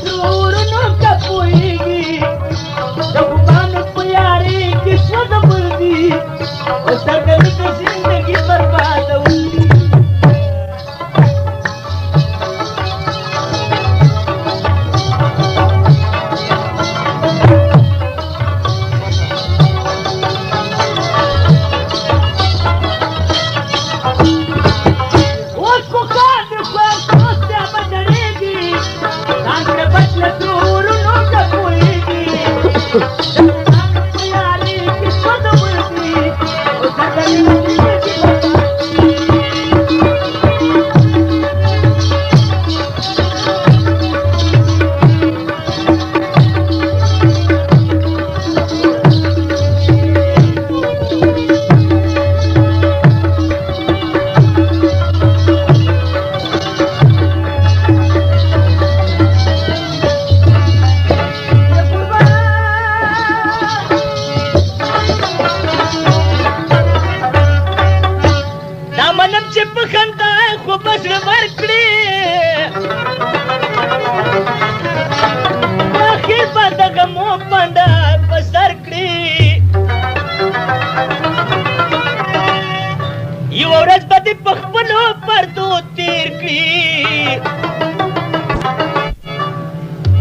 سرورونو کپويږي د خوبان په یاري کې سود بلدي او سرګر د زندگی بربادوي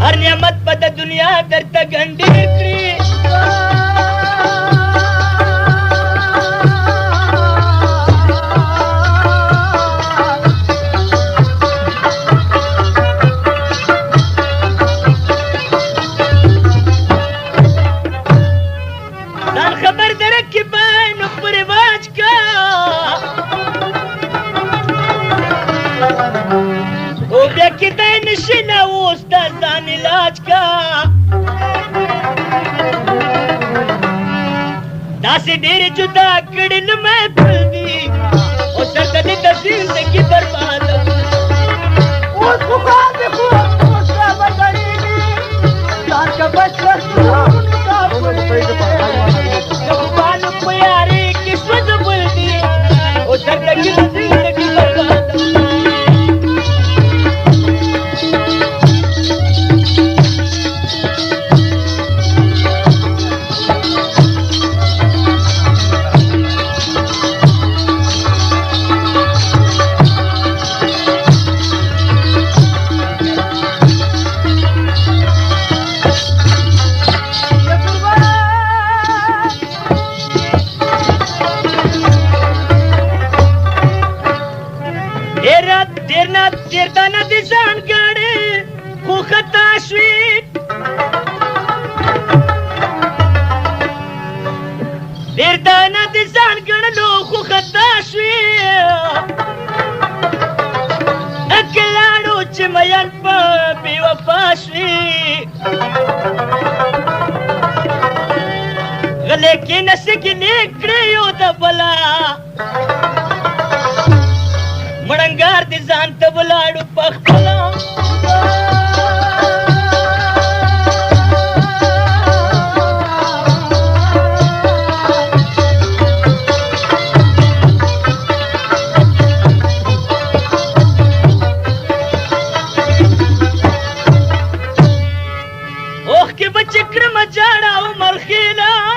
हर नियमत पद दुनिया दर्द गंडी खबर दरक की बैन ऊपर रिवाज का ओ बेकिता नशीना उस्तादान इलाज का दासी डेरे जुदा कड़न में फलदी ओ सरदनी जिंदगी बर्बाद ओ सुखा देखो उसका बदली तार का बच्चा का जबान प्यारे किस्मत बुलदी ओ सरदनी जिंदगी बर्बाद लेकिन सिकने क्रियो दबला मडंगार दी जान तबलाडू पखला ओह के बच्चे क्रम जाड़ा उमर खिला